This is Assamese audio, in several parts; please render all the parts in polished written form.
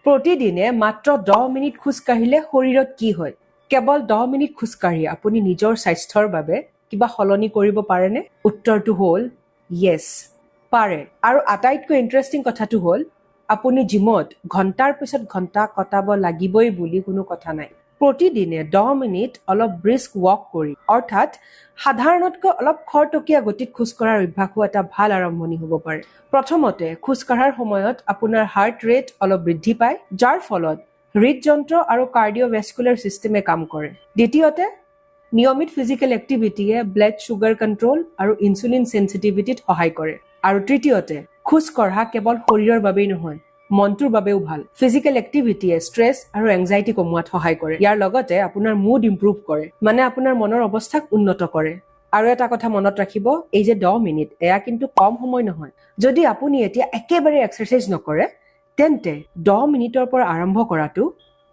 প্ৰতিদিনে মাত্ৰ 10 মিনিট খোজ কাঢ়িলে শৰীৰত কি হয়? কেৱল 10 মিনিট খোজ কাঢ়ি আপুনি নিজৰ স্বাস্থ্যৰ বাবে কিবা সলনি কৰিব পাৰেনে? উত্তৰটো হ'ল য়েছ, পাৰে। আৰু আটাইতকৈ ইণ্টাৰেষ্টিং কথাটো হ'ল আপুনি জিমত ঘণ্টাৰ পিছত ঘণ্টা কটাব লাগিবই বুলি কোনো কথা নাই। প্ৰতিদিনে 10 মিনিট অলপ ব্ৰিস্ক ৱাক কৰি, অৰ্থাৎ সাধাৰণতকৈ অলপ খৰতকীয়া গতিত খোজ কঢ়াৰ অভ্যাসো এটা ভাল আৰম্ভণি হ'ব পাৰে। প্ৰথমতে খোজ কঢ়াৰ সময়ত আপোনাৰ হাৰ্ট ৰেট অলপ বৃদ্ধি পায়, যাৰ ফলত হৃদযন্ত্ৰ আৰু কাৰ্ডিঅ'ভেস্কুলাৰ চিষ্টেমে কাম কৰে। দ্বিতীয়তে, নিয়মিত ফিজিকেল এক্টিভিটিয়ে ব্লাড ছুগাৰ কণ্ট্ৰল আৰু ইনচুলিন চেনচিটিভিটিত সহায় কৰে। আৰু তৃতীয়তে, খোজ কঢ়া কেৱল শৰীৰৰ বাবেই নহয়, মনটোৰ বাবেও ভাল। ফিজিকেল এক্টিভিটিয়ে ষ্ট্ৰেছ আৰু এংজাইটি কমোৱাত সহায় কৰে। ইয়াৰ লগতে আপোনাৰ মুড ইম্প্ৰুভ কৰে, মানে আপোনাৰ মনৰ অৱস্থাক উন্নত কৰে। আৰু এটা কথা মনত ৰাখিব, এই যে 10 মিনিট, এয়া কিন্তু কম সময় নহয়। যদি আপুনি এতিয়া একেবাৰে এক্সাৰচাইজ নকৰে, তেন্তে 10 মিনিটৰ পৰা আৰম্ভ কৰাটো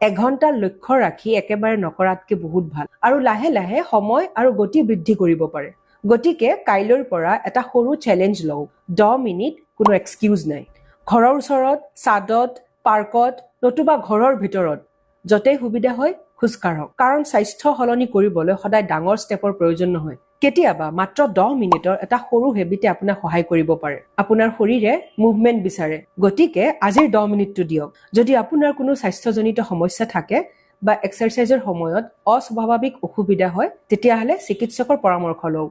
এঘণ্টাৰ লক্ষ্য ৰাখি একেবাৰে নকৰাতকৈ বহুত ভাল। আৰু লাহে লাহে সময় আৰু গতি বৃদ্ধি কৰিব পাৰে। গতিকে কাইলৈৰ পৰা এটা সৰু চেলেঞ্জ লওক, 10 মিনিট, কোনো এক্সকিউজ নাই। ঘৰৰ ওচৰত, ছাদত, পাৰ্কত, নতুবা ঘৰৰ ভিতৰত, য'তেই সুবিধা হয় খোজ কাঢ়ক। কাৰণ স্বাস্থ্য সলনি কৰিবলৈ সদায় ডাঙৰ ষ্টেপৰ প্ৰয়োজন নহয়। কেতিয়াবা মাত্ৰ 10 মিনিটৰ এটা সৰু হেবিটে আপোনাক সহায় কৰিব পাৰে। আপোনাৰ শৰীৰে মুভমেণ্ট বিচাৰে, গতিকে আজিৰ 10 মিনিটটো দিয়ক। যদি আপোনাৰ কোনো স্বাস্থ্যজনিত সমস্যা থাকে বা এক্সাৰচাইজৰ সময়ত অস্বাভাৱিক অসুবিধা হয়, তেতিয়াহ'লে চিকিৎসকৰ পৰামৰ্শ লওক।